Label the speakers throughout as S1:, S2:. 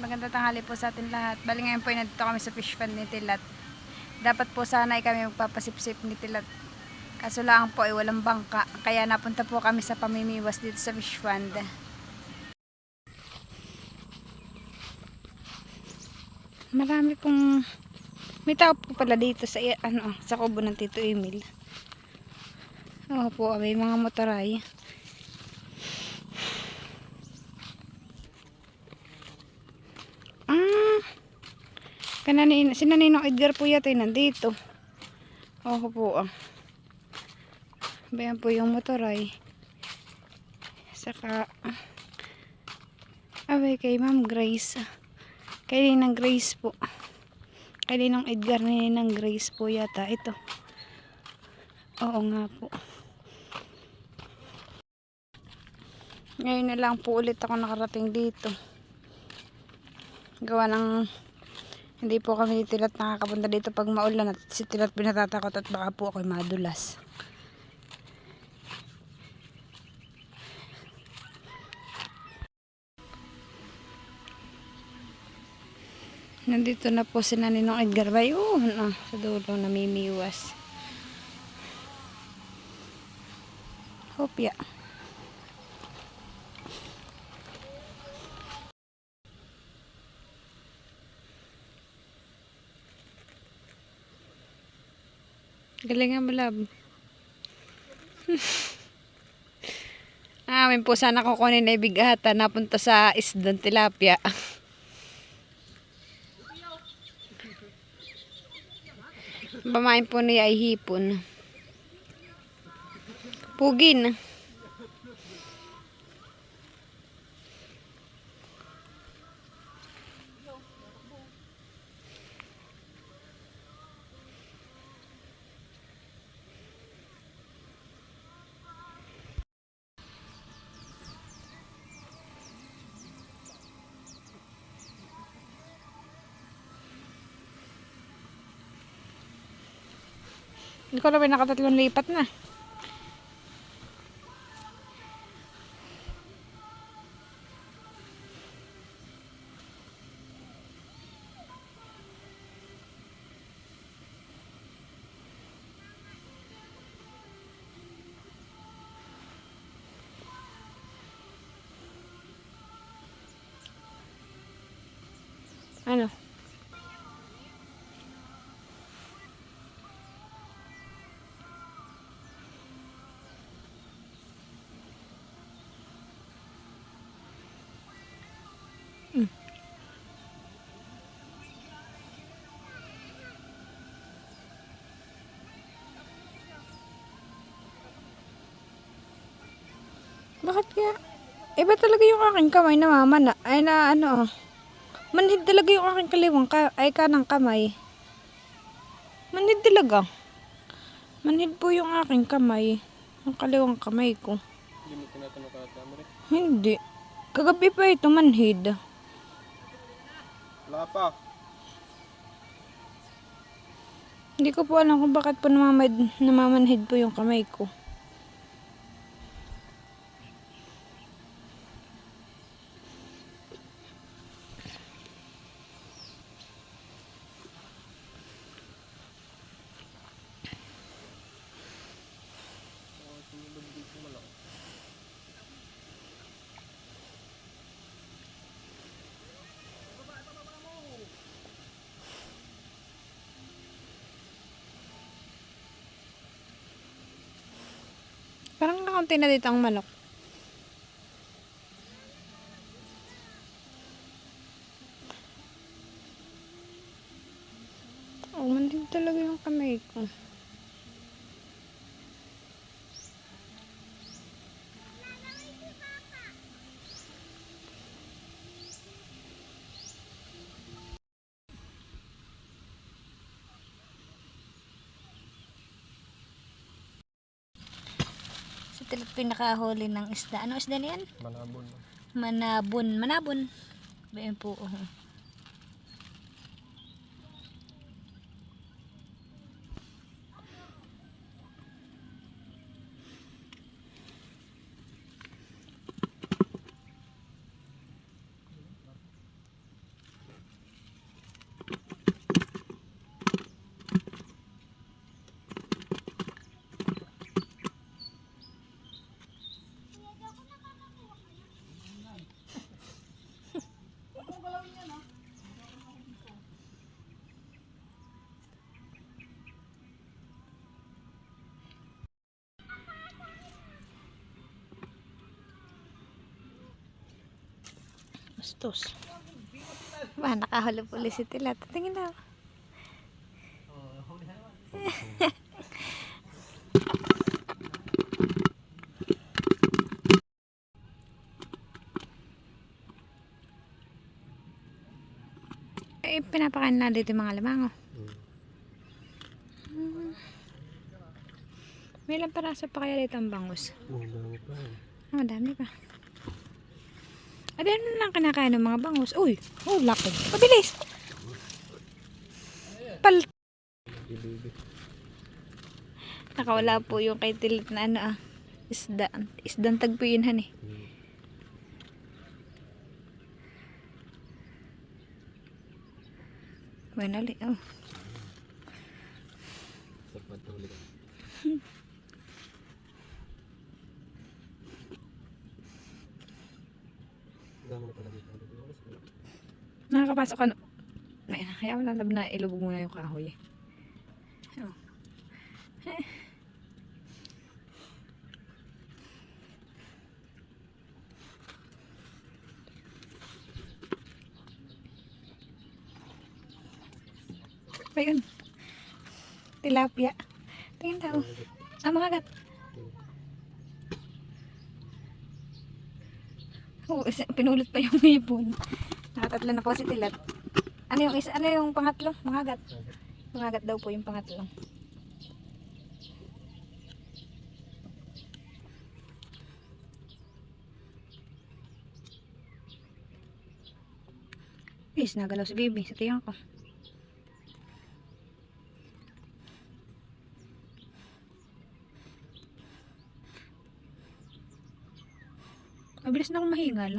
S1: Magandang tanghali po sa atin lahat. Bali ngayon po ay nandito kami sa fish pond ni Tilat. Dapat po sana ay kami magpapasipsip ni Tilat. Kaso lang po ay walang bangka. Kaya napunta po kami sa pamimiwas dito sa fish pond. Marami pong may tao po pala dito sa sa kubo ng Tito Emil. Oo po, may mga motoray. Sina Ninong Edgar po yata nandito. Oo po. Bayan po yung motoray. Saka kay Ma'am Grace. Kay Ninang Grace po. Kay Ninong Edgar ni Ninang Grace po yata ito. Oo nga po. Ngayon na lang po ulit ako nakarating dito. Gawa ng hindi po kami ni Tilat nakakapunta dito pag maulan at si Tilat pinatatakot at baka po ako'y madulas. Nandito na po si Ninong Edgar Bayon sa dulo namimiwas. Hopya. Galing nga malab. Amin po sana kukunin na ibigatan napunta sa isdang tilapia. Pamain po niya ay hipon. Pugin. Hindi ko na nakatatlong lipat na. Ano? Bakit kaya? Iba talaga yung aking kamay na mamana. Ay na ano. Manhid talaga yung aking kaliwang kanang kamay. Manhid talaga. Manhid po yung aking kamay. Yung kaliwang kamay ko.
S2: Hindi mo tinatanong ka mo rin?
S1: Hindi. Kagabi pa ito manhid.
S2: Wala pa.
S1: Hindi ko po alam kung bakit po namamanhid po yung kamay ko. Parang kakaunti na dito ang manok. Oh, manhid talaga yung kamay ko. Tilat pinakahuli ng isda. Ano isda niyan?
S2: Manabon.
S1: Manabon. Manabon. Bayan po. Bastos. Ba, nakahulog ulit si Tilat. Tingin na. Eh, pinapakain na dito yung mga lamango. May ilang paraso pa kaya dito ang bangus?
S2: Dami pa.
S1: Oh, dami pa. At ano lang kinakain ng mga bangus? Uy! Oh, laki. Pabilis!
S2: Bibi.
S1: Nakawala po yung kay Tilit na ano isda. Isdang tagpuyinhan eh. Manali, oh.
S2: Sapat na ulit. Dami na pala dito.
S1: Nakakapasok ka na. Ayun, kaya wala lab na ilubog muna yung kahoy. Oh. Ayun. Tilapia. Tingin tao. Mga gat. Oh, pinulot pa yung hipon. Nakatatlo na po si Tilat. Ano yung isa? Ano yung pangatlo? Mangagat. Mangagat daw po yung pangatlo. Is, nagalaw si baby sa tiyan ko. Mabilis na akong mahingal.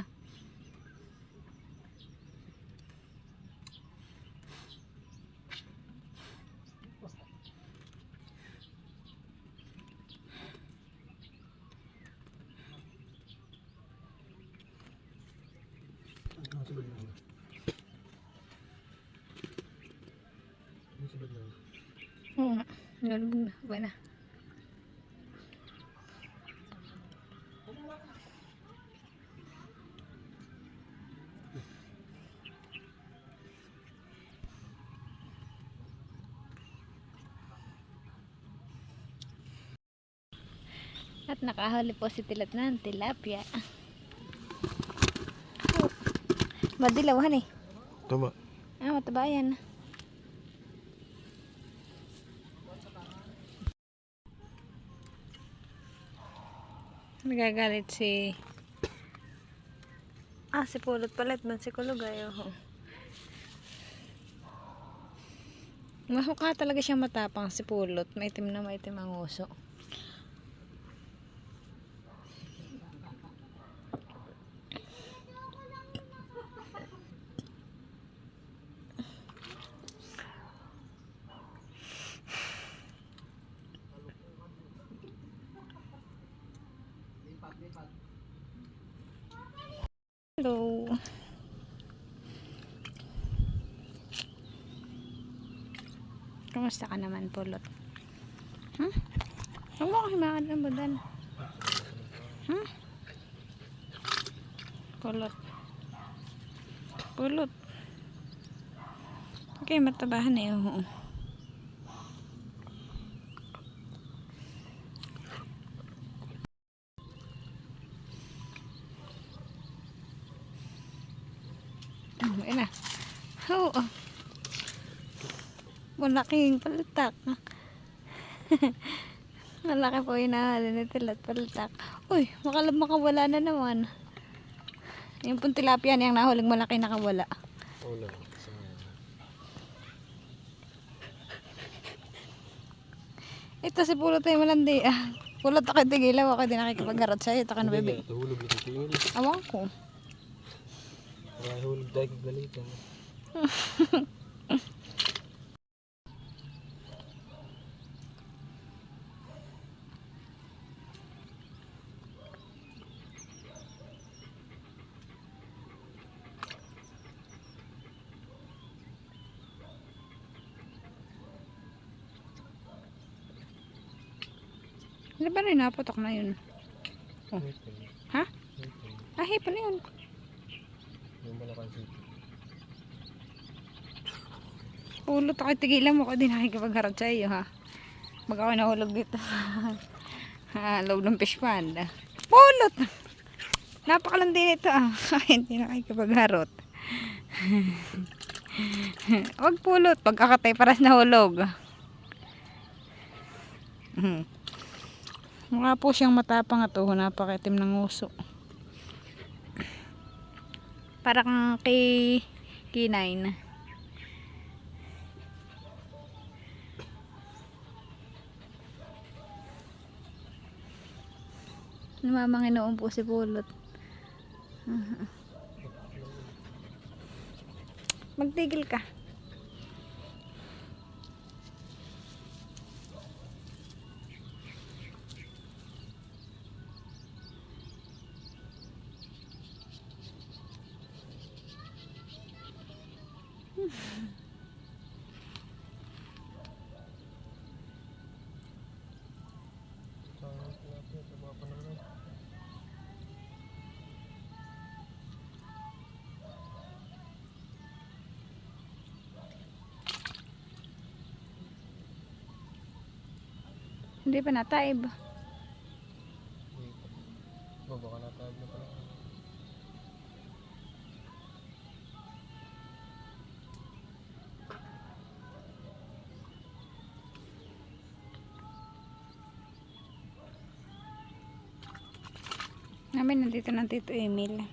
S1: Oo nga. Nilalubog na. Ba na. At nakahuli po si Tilat ng tilapia. Oh. Madilawan eh.
S2: Tama.
S1: Ah, mataba yan. Nagagalit si si Pulot palit man si Kulugay. Oh. Mahukha talaga siya matapang si Pulot. Maitim na maitim ang uso. Hello. Kamusta ka naman, Pulot? Hmm? Huwag mo akong himakan ng badan. Hmm? Pulot. Pulot. Okay, matabahan eh. Oo. Ayun na. Oo. Malaking palitak. Malaki po yung nahali ni Tilat palitak. Uy, makawala na naman. Yung pong tilapia niyang nahuling malaki nakawala.
S2: Wala.
S1: Ito si Pulot ay malandi. Pulot ako tigilaw. Ako din nakikipagharot sa'yo. Ito ka na bebe.
S2: Tuhulog ito tingin.
S1: Awang ko.
S2: Hulog dahil galitan.
S1: Ano ba rin naputok na yun? Oh. Ha? Ah, hipon na yun.
S2: Yung Bulacan City.
S1: Pulot ako, tigilan mo ko din nakikipagharap sa iyo ha. Mag ako nahulog dito sa loob ng fish pond. Pulot! Napakalandi nito ah. Hindi nakikipagharot. Wag pulot, pagkakatay paras nahulog. Mukha po siyang matapang at napakaitim ng uso. Parang kay K9. Namamanginoon po si Pulot. Magtigil ka. Hindi pa nataib.
S2: Baka natawag na pala.
S1: Namin nandito ng Tito Emil.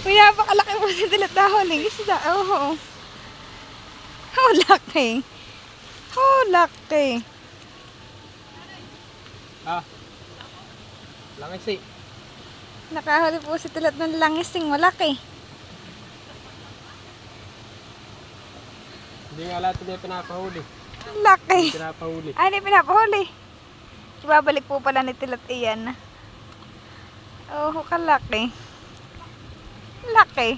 S1: Uy, napakalaki po si Dilat na huling isda. Oo. Oh, laki. Oh, laki.
S2: Ah! Langis eh.
S1: Nakahuli po si Dilat ng langising malaki.
S2: Hindi nga lahat hindi pinapahuli.
S1: Laki.
S2: Hindi pinapahuli.
S1: Ay, hindi pinapahuli. Ibabalik po pala ni Tilat iyan. Oh, kalaki. Laki.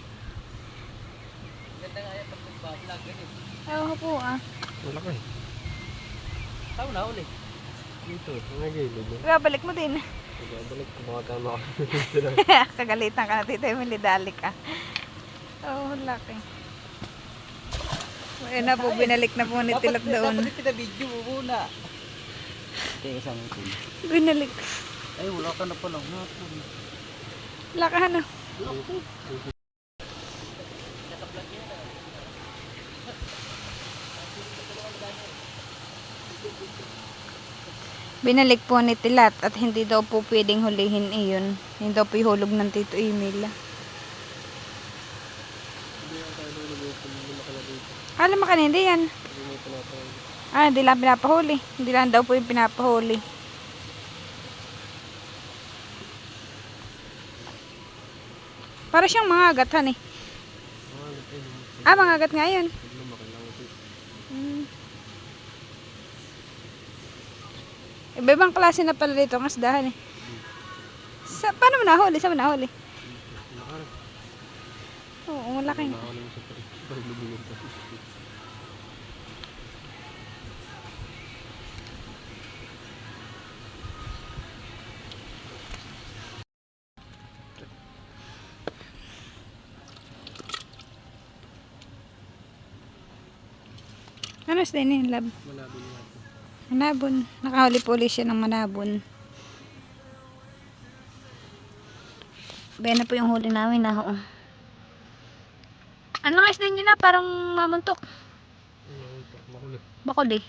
S2: Ganda nga yan pag nagbablog ganun.
S1: Oo po ah.
S2: Malaki. Saan mo nahuli? Dito, mga gilid.
S1: Ibabalik mo din.
S2: Balik ko mga tama ako.
S1: Kagalitan ka na Tito Emily, dali ka. Oh, laki. Ayun na po, binalik na po ni Tilat doon.
S2: Dapat pinabidyo mo muna. Kaya isang itin.
S1: Binalik.
S2: Ay, wala ka na pala.
S1: Laki ano. Binalik po ni Tilat at hindi daw po pwedeng hulihin iyon. Hindi daw po ihulog ng Tito Emil. Alam mo kanina yan. Ah, hindi lang pinapahuli. Hindi lang daw po yung pinapahuli. Para siyang mga agatan eh. Ah, mga agat nga yun. Iba-ibang klase na pala dito ang asdahan eh. Paano mo nahuli? Saan mo nahuli? Oo, malaki. Ano sa din yung lab?
S2: Malabo niya.
S1: Manabon. Nakahuli po ulit siya ng manabon. Bayan na po yung huli namin na ho. Ano nga isda nyo na? Parang mamuntok.
S2: Makuli.
S1: Bakod eh.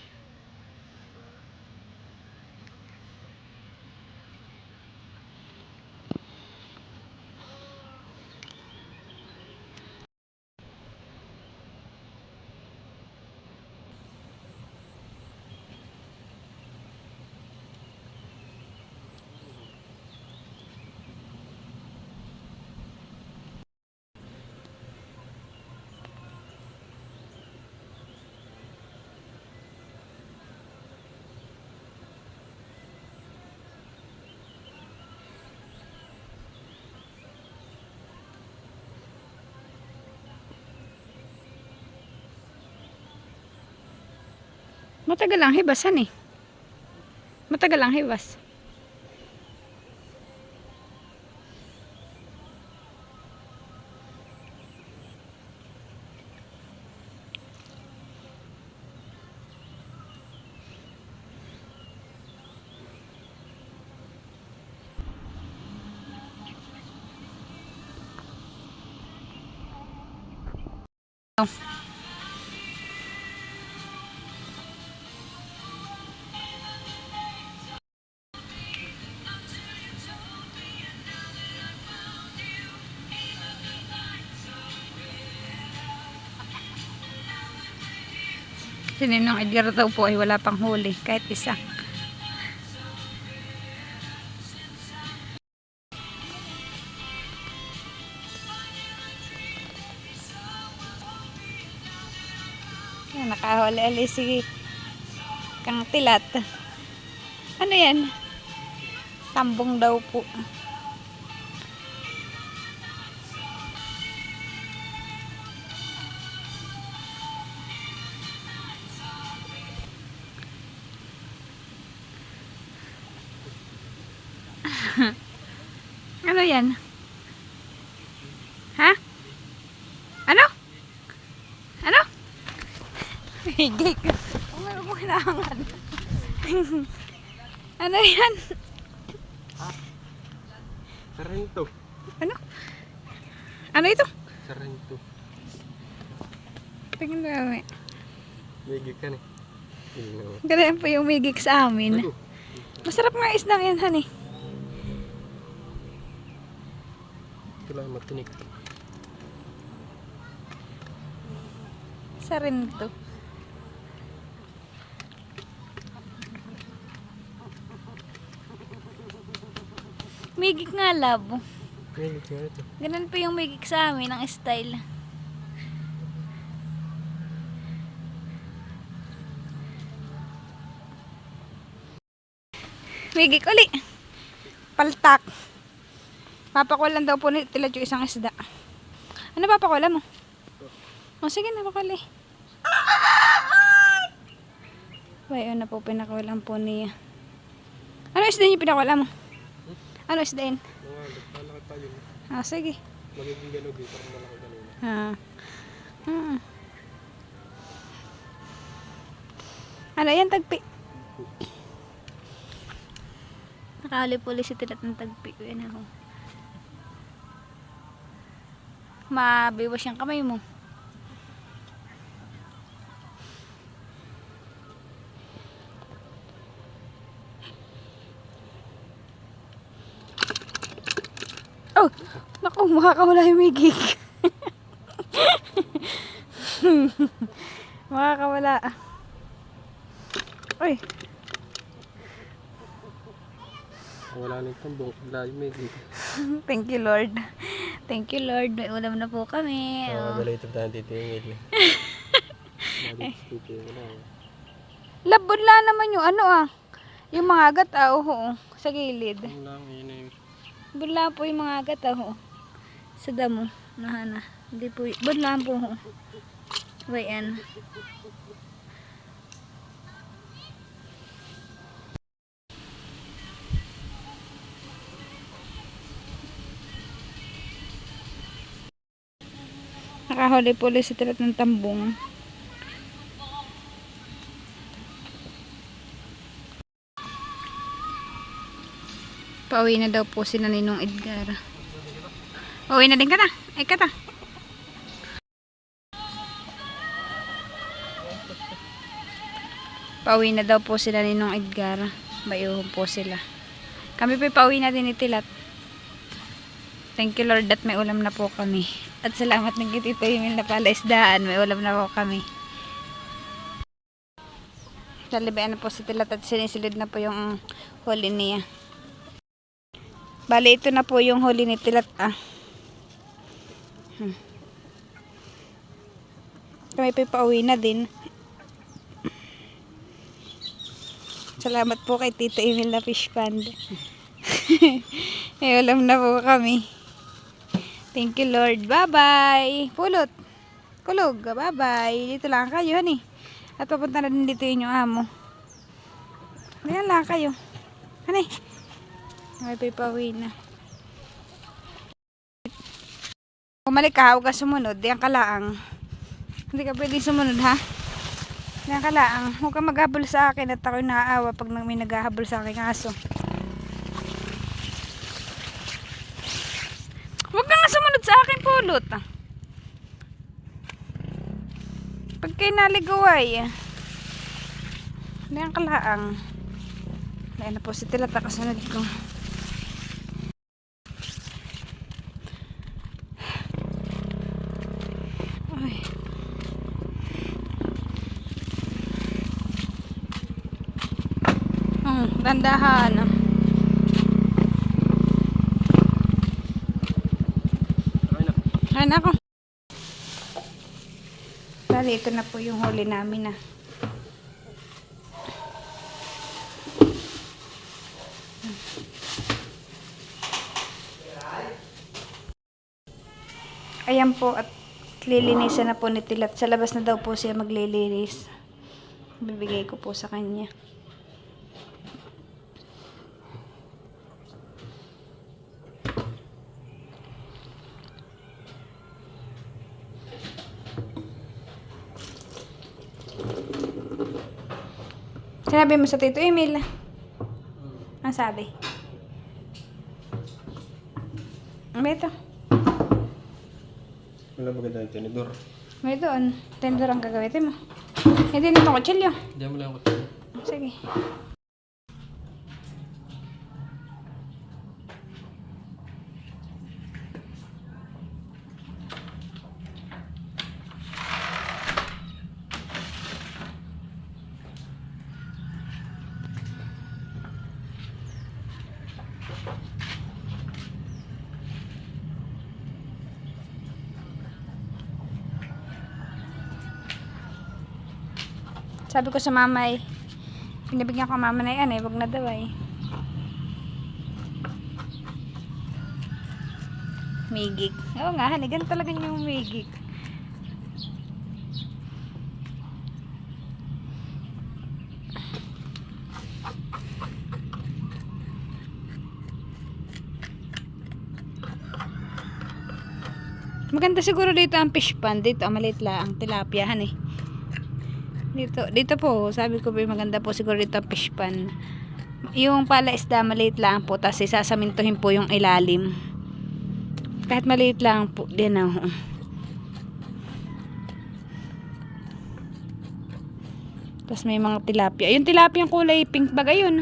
S1: Matagal ang hibasan eh. Matagal ang hibas. Si Ninong Edgar daw po ay wala pang huli, kahit isa. Yan, nakahuli-ali si Kang Tilat. Ano yan? Tambong daw po. Ano yan? Ha? Ano? Ano? Higik. Ano mo kailangan? Ano yan?
S2: Sarento.
S1: Ano? Ano ito?
S2: Sarento.
S1: Tingin mo kami.
S2: Bigig ka na.
S1: Ganyan po yung migik sa amin. Masarap nga isdang yan, honey.
S2: Ito lang matinik.
S1: Sa rin to. Migik nga, labo.
S2: Bigig ka na ito.
S1: Ganun po yung migik sa amin, ang style. Migik uli. Paltak. Papakulan daw po ni Tilat yung isang isda. Ano papakulan mo? O sige na, pakuli. Bayo na po pinakulan po niya. Ano isda niyo pinakulan mo? Ano isda yun?
S2: Malaki pa yun.
S1: Ah, sige.
S2: Magiging ganog eh. Parang malaki kanina.
S1: Ah. Ano yan, tagpi? Nakahuli po ulit si Tilat ng tagpi. Yan ako. Mabiwas yung kamay mo. Oh! Naku, makakawala yung migik. Makakawala. Uy!
S2: Wala na yung tambong. Layo may bigig.
S1: Thank you, Lord. Thank you, Lord. May ulam na po kami. Oh.
S2: Dalaito tayo titingin.
S1: Labod lang naman yung ano ah. Yung mga agat ah, oo. Sa gilid.
S2: Yun lang, yun na yun.
S1: Budlaan po yung mga agat ah, oo. Sa damo. Nahana. Hindi po. Budlaan po, oo. Bayan. Nakahuli po ulit si Tilat ng tambong. Pauwi na daw po si Ninong Edgar. Pauwi na din ka na. Ay ka ta. Pauwi na daw po sila Ninong Edgar. Bayuhon po sila. Kami pa pauwi na din ni Tilat. Thank you Lord at may ulam na po kami. At salamat ng Tito Emil na pala isdaan. May ulam na po kami. Salibayan na po si Tilat at sinisilid na po yung huli niya. Bali ito na po yung huli ni Tilat ah. Kami pa pauwi na din. Salamat po kay Tito Emil na Fish Pond. May ulam na po kami. Thank you Lord. Bye bye. Pulot. Kulog. Bye bye. Dito lang kayo honey. At papunta na din dito yung amo. Ayan lang kayo. Hanay. May pipawi na. Kumalik ka, huwag ka sumunod. Diyan ka laang. Hindi ka pwede sumunod, ha? Diyan ka laang. Huwag ka maghabol sa akin at ako'y naaawa pag may naghahabol sa aking aso. Huwag ka nga sumunod sa akin, pulot. Pag kayo naligaway, diyan ka laang. Ayan na po si Tilata kasunod ko. Ay. Dandahan. Ay na ako. Bali, ito na po yung huli namin na. Ayan po at lilinisan na po ni Tilat. Sa labas na daw po siya maglilinis. Bibigay ko po sa kanya. Sinabi mo sa Tito Emil. Ang sabi? Ano ito?
S2: Wala maganda yung tinidor.
S1: May doon. Tender ang gagamitin mo. Hindi naman kutsilyo.
S2: Diyan mo lang ako.
S1: Sige. Sabi ko sa mama pinabigyan ko mama na yan wag na daw Migik. Oo nga, ganun talaga yung migik. Maganda siguro dito ang fish pond. Dito, maliit lang ang tilapia, Dito po, sabi ko maganda po siguro dito ang fish pond. Yung pala isda, maliit lang po. Tapos isasamintuhin po yung ilalim. Kahit maliit lang po. Din Tapos may mga tilapia. Yung tilapia yung kulay pink bag. Ayun,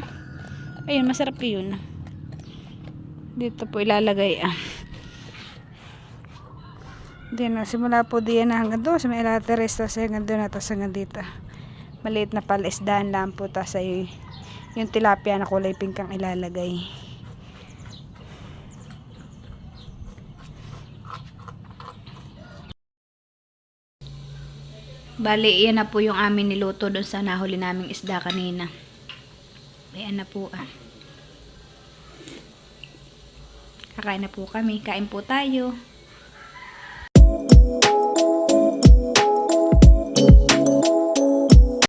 S1: masarap yun. Dito po ilalagay Diyan simula po diyan hanggang doon sa may lateres, tapos hanggang doon na, tapos hanggang dito. Maliit na palaisdaan lang po, tapos yung tilapia na kulay pink ang ilalagay. Bali, iyan na po yung amin niluto doon sa nahuli naming isda kanina. Ayan na po Kakain na po kami. Kain po tayo.